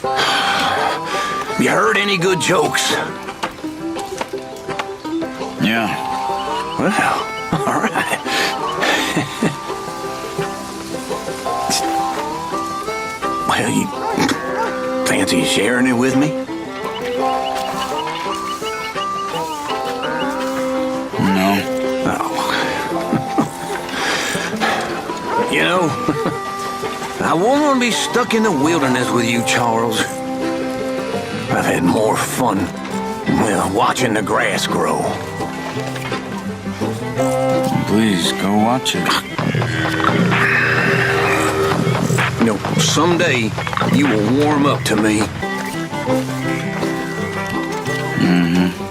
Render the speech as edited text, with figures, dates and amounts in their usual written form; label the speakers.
Speaker 1: You heard any good jokes?
Speaker 2: Yeah.
Speaker 1: Well, all right. Well, you fancy sharing it with me?
Speaker 2: No.
Speaker 1: Oh. You know, I won't want to be stuck in the wilderness with you, Charles. I've had more fun, well, watching the grass grow.
Speaker 2: Please, go watch it.
Speaker 1: You know, someday you will warm up to me.
Speaker 2: Mm-hmm.